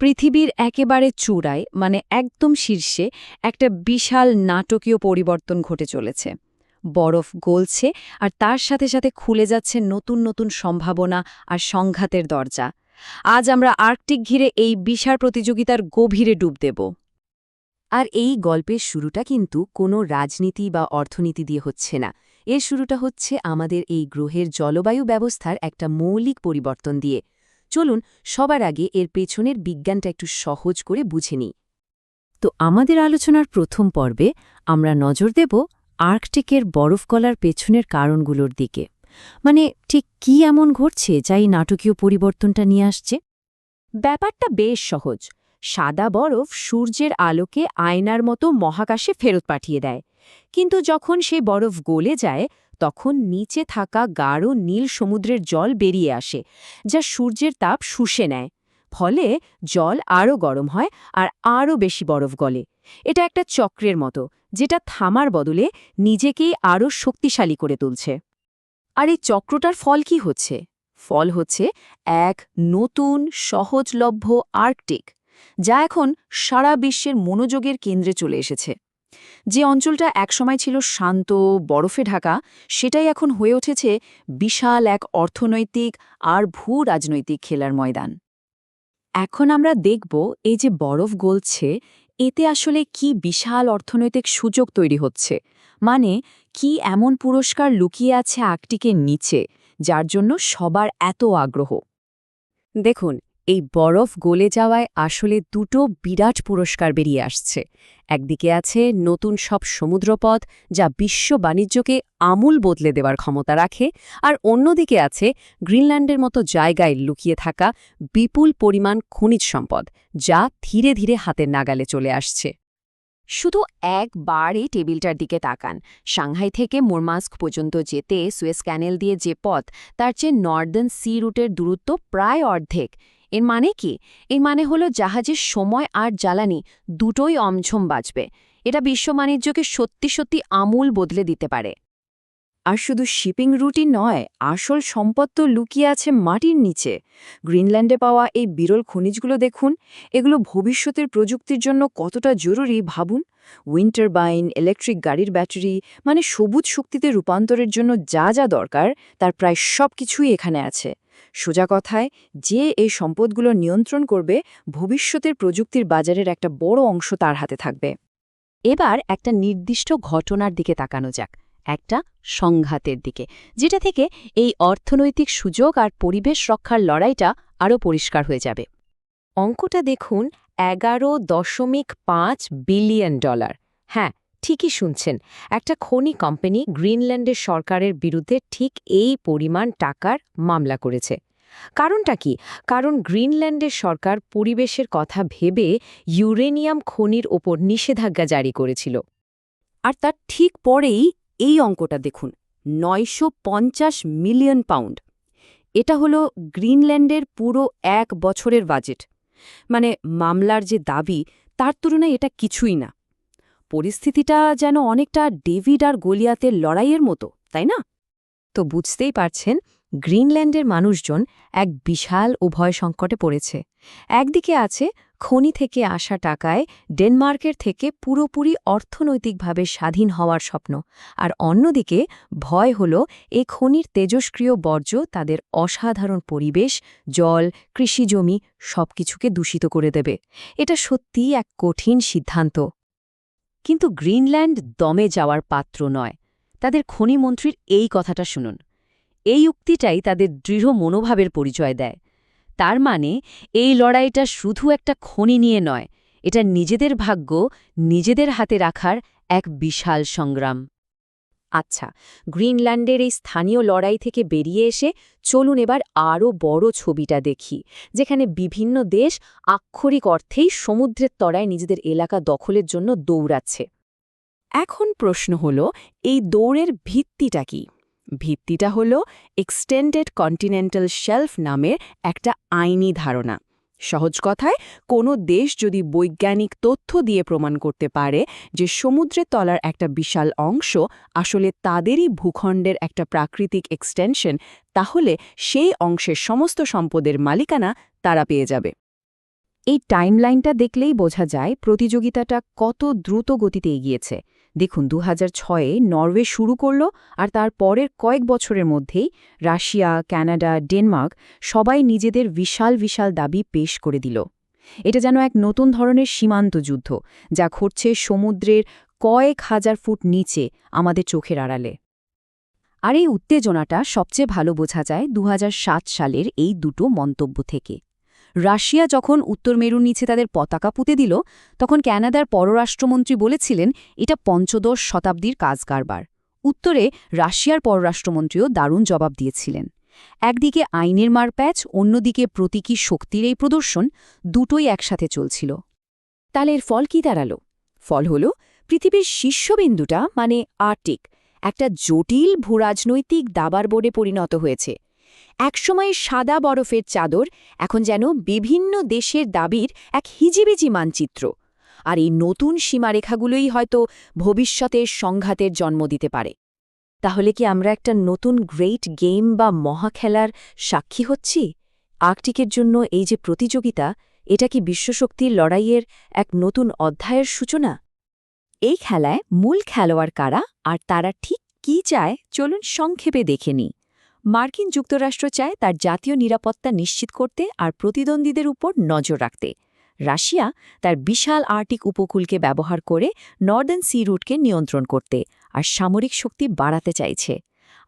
পৃথিবীর একেবারে চূড়ায় মানে একদম শীর্ষে একটা বিশাল নাটকীয় পরিবর্তন ঘটে চলেছে। বরফ গলছে আর তার সাথে সাথে খুলে যাচ্ছে নতুন নতুন সম্ভাবনা আর সংঘাতের দরজা। আজ আমরা আর্কটিক ঘিরে এই বিশাল প্রতিযোগিতার গভীরে ডুব দেব। আর এই গল্পের শুরুটা কিন্তু কোনো রাজনীতি বা অর্থনীতি দিয়ে হচ্ছে না। এর শুরুটা হচ্ছে আমাদের এই গ্রহের জলবায়ু ব্যবস্থার একটা মৌলিক পরিবর্তন দিয়ে। চলুন সবার আগে এর পেছনের বিজ্ঞানটা একটু সহজ করে বুঝে নিই। তো আমাদের আলোচনার প্রথম পর্বে আমরা নজর দেব আর্কটিকের বরফ গলার পেছনের কারণগুলোর দিকে। মানে ঠিক কি এমন ঘটছে যা এই নাটকীয় পরিবর্তনটা নিয়ে আসছে? ব্যাপারটা বেশ সহজ। সাদা বরফ সূর্যের আলোকে আয়নার মতো মহাকাশে ফেরত পাঠিয়ে দেয়, কিন্তু যখন সেই বরফ গলে যায় তখন নিচে থাকা গাঢ় নীল সমুদ্রের জল বেরিয়ে আসে, যা সূর্যের তাপ শুষে নেয়। ফলে জল আরও গরম হয় আর আরও বেশি বরফ গলে। এটা একটা চক্রের মতো, যেটা থামার বদলে নিজেকেই আরও শক্তিশালী করে তুলছে। আর এই চক্রটার ফল কি হচ্ছে? ফল হচ্ছে এক নতুন সহজলভ্য আর্কটিক, যা এখন সারা বিশ্বের মনোযোগের কেন্দ্রে চলে এসেছে। যে অঞ্চলটা একসময় ছিল শান্ত, বরফে ঢাকা, সেটাই এখন হয়ে উঠেছে বিশাল এক অর্থনৈতিক আর ভূ-রাজনৈতিক খেলার ময়দান। এখন আমরা দেখব এই যে বরফ গলছে, এতে আসলে কি বিশাল অর্থনৈতিক সুযোগ তৈরি হচ্ছে। মানে কি এমন পুরস্কার লুকিয়ে আছে আর্কটিকের নিচে, যার জন্য সবার এত আগ্রহ। দেখুন, এই বরফ গলে যাওয়ায় আসলে দুটো বিরাট পুরস্কার বেরিয়ে আসছে। একদিকে আছে নতুন সব সমুদ্রপথ, যা বিশ্ব বাণিজ্যকে আমূল বদলে দেওয়ার ক্ষমতা রাখে, আর অন্যদিকে আছে গ্রিনল্যান্ডের মতো জায়গায় লুকিয়ে থাকা বিপুল পরিমাণ খনিজ সম্পদ, যা ধীরে ধীরে হাতের নাগালে চলে আসছে। শুধু একবারই টেবিলটার দিকে তাকান। সাংহাই থেকে মুরমাস্ক পর্যন্ত যেতে সুয়েজ ক্যানেল দিয়ে যে পথ, তার চেয়ে নর্দার্ন সি রুটের দূরত্ব প্রায় অর্ধেক। এর মানে কি? এর মানে হলো জাহাজের সময় আর জ্বালানি দুটোই অমঝম বাঁচবে। এটা বিশ্ব বাণিজ্যকে সত্যি সত্যি আমূল বদলে দিতে পারে। আর শুধু শিপিং রুটই নয়, আসল সম্পদ তো লুকিয়ে আছে মাটির নিচে। গ্রিনল্যান্ডে পাওয়া এই বিরল খনিজগুলো দেখুন, এগুলো ভবিষ্যতের প্রযুক্তির জন্য কতটা জরুরি ভাবুন। উইন্ড টারবাইন, ইলেকট্রিক গাড়ির ব্যাটারি, মানে সবুজ শক্তিতে রূপান্তরের জন্য যা যা দরকার তার প্রায় সব কিছুই এখানে আছে। সোজা কথায়, যে এই সম্পদগুলো নিয়ন্ত্রণ করবে, ভবিষ্যতের প্রযুক্তির বাজারের একটা বড় অংশ তার হাতে থাকবে। এবার একটা নির্দিষ্ট ঘটনার দিকে তাকানো যাক, একটা সংঘাতের দিকে, যেটা থেকে এই অর্থনৈতিক সুযোগ আর পরিবেশ রক্ষার লড়াইটা আরও পরিষ্কার হয়ে যাবে। অঙ্কটা দেখুন, 11.5 বিলিয়ন ডলার। হ্যাঁ, ঠিকই শুনছেন, একটা খনি কোম্পানি গ্রিনল্যান্ডের সরকারের বিরুদ্ধে ঠিক এই পরিমাণ টাকার মামলা করেছে। কারণটা কি? কারণ গ্রিনল্যান্ডের সরকার পরিবেশের কথা ভেবে ইউরেনিয়াম খনির ওপর নিষেধাজ্ঞা জারি করেছিল। আর তার ঠিক পরেই এই অঙ্কটা দেখুন, 950 মিলিয়ন পাউন্ড। এটা হলো গ্রিনল্যান্ডের পুরো 1 বছরের বাজেট। মানে মামলার যে দাবি, তার তুলনায় এটা কিছুই না। পরিস্থিতিটা যেন অনেকটা ডেভিড আর গলিয়াতের লড়াইয়ের মতো, তাই না? তো বুঝতেই পারছেন, গ্রিনল্যান্ডের মানুষজন এক বিশাল উভয় সংকটে পড়েছে। একদিকে আছে খনি থেকে আসা টাকায় ডেনমার্কের থেকে পুরোপুরি অর্থনৈতিকভাবে স্বাধীন হওয়ার স্বপ্ন, আর অন্যদিকে ভয় হল এই খনির তেজস্ক্রিয় বর্জ্য তাদের অসাধারণ পরিবেশ, জল, কৃষিজমি সবকিছুকে দূষিত করে দেবে। এটা সত্যিই এক কঠিন সিদ্ধান্ত। কিন্তু গ্রিনল্যান্ড দমে যাওয়ার পাত্র নয়। তাদের খনিমন্ত্রীর এই কথাটা শুনুন। এই উক্তিটাই তাদের দৃঢ় মনোভাবের পরিচয় দেয়। তার মানে এই লড়াইটা শুধু একটা খনি নিয়ে নয়, এটা নিজেদের ভাগ্য নিজেদের হাতে রাখার এক বিশাল সংগ্রাম। আচ্ছা, গ্রিনল্যান্ডের এই স্থানীয় লড়াই থেকে বেরিয়ে এসে চলুন এবার আরও বড় ছবিটা দেখি, যেখানে বিভিন্ন দেশ আক্ষরিক অর্থেই সমুদ্রের তলায় নিজেদের এলাকা দখলের জন্য দৌড়াচ্ছে। এখন প্রশ্ন হল, এই দৌড়ের ভিত্তিটা কি? ভিত্তিটা হল এক্সটেন্ডেড কন্টিনেন্টাল শেলফ নামের একটা আইনি ধারণা। সহজ কথায়, কোনো দেশ যদি বৈজ্ঞানিক তথ্য দিয়ে প্রমাণ করতে পারে যে সমুদ্রের তলার একটা বিশাল অংশ আসলে তাদেরই ভূখণ্ডের একটা প্রাকৃতিক এক্সটেনশন, তাহলে সেই অংশের সমস্ত সম্পদের মালিকানা তারা পেয়ে যাবে। এই টাইমলাইনটা দেখলেই বোঝা যায় প্রতিযোগিতাটা কত দ্রুত গতিতে এগিয়েছে। দেখুন ২০০৬-এ নরওয়ে শুরু করল, আর তার পরের কয়েক বছরের মধ্যেই রাশিয়া, কানাডা, ডেনমার্ক সবাই নিজেদের বিশাল বিশাল দাবি পেশ করে দিল। এটা যেন এক নতুন ধরনের সীমান্ত যুদ্ধ, যা ঘটছে সমুদ্রের কয়েক হাজার ফুট নিচে আমাদের চোখের আড়ালে। আর এই উত্তেজনাটা সবচেয়ে ভালো বোঝা যায় ২০০৭ সালের এই দুটো মন্তব্য থেকে। রাশিয়া যখন উত্তর মেরুর নিচে তাদের পতাকা পুঁতে দিল, তখন কানাডার পররাষ্ট্রমন্ত্রী বলেছিলেন এটা পঞ্চদশ শতাব্দীর কাজ কারবার। উত্তরে রাশিয়ার পররাষ্ট্রমন্ত্রীও দারুণ জবাব দিয়েছিলেন। একদিকে আইনের মারপ্যাচ, অন্যদিকে প্রতীকী শক্তির এই প্রদর্শন, দুটোই একসাথে চলছিল। তাহলে এর ফল কি দাঁড়ালো? ফল হল পৃথিবীর শীর্ষবিন্দুটা মানে আর্কটিক একটা জটিল ভূরাজনৈতিক দাবার বোর্ডে পরিণত হয়েছে। একসময় সাদা বরফের চাদর এখন যেন বিভিন্ন দেশের দাবির এক হিজিবিজি মানচিত্র। আর এই নতুন সীমারেখাগুলোই হয়তো ভবিষ্যতের সংঘাতের জন্ম দিতে পারে। তাহলে কি আমরা একটা নতুন গ্রেট গেম বা মহাখেলার সাক্ষী হচ্ছি? আর্কটিকের জন্য এই যে প্রতিযোগিতা, এটা কি বিশ্বশক্তির লড়াইয়ের এক নতুন অধ্যায়ের সূচনা? এই খেলায় মূল খেলোয়াড় কারা আর তারা ঠিক কী চায়, চলুন সংক্ষেপে দেখে নিই। মার্কিন যুক্তরাষ্ট্র চায় তার জাতীয় নিরাপত্তা নিশ্চিত করতে আর প্রতিদ্বন্দ্বীদের উপর নজর রাখতে। রাশিয়া তার বিশাল আর্কটিক উপকূলকে ব্যবহার করে নর্দার্ন সি রুটকে নিয়ন্ত্রণ করতে আর সামরিক শক্তি বাড়াতে চাইছে।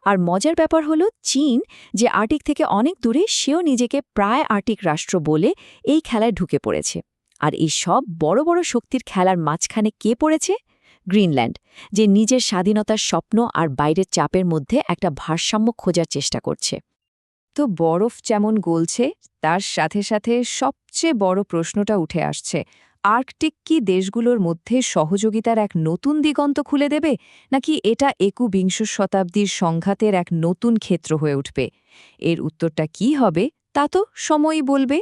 আর মজার ব্যাপার হলো চীন, যে আর্কটিক থেকে অনেক দূরে, সেও নিজেকে প্রায় আর্কটিক রাষ্ট্র বলে এই খেলায় ঢুকে পড়েছে। আর এই সব বড় বড় শক্তির খেলার মাঝখানে কে পড়েছে? গ্রিনল্যান্ড, যে নিজের স্বাধীনতার স্বপ্ন আর বাইরের চাপের মধ্যে একটা ভারসাম্য খোঁজার চেষ্টা করছে। তো বরফ যেমন গলছে, তার সাথে সাথে সবচেয়ে বড় প্রশ্নটা উঠে আসছে, আর্কটিক কি দেশগুলোর মধ্যে সহযোগিতার এক নতুন দিগন্ত খুলে দেবে, নাকি এটা ২১ শতাব্দীর সংঘাতের এক নতুন ক্ষেত্র হয়ে উঠবে? এর উত্তরটা কি হবে তা তো সময়ই বলবে।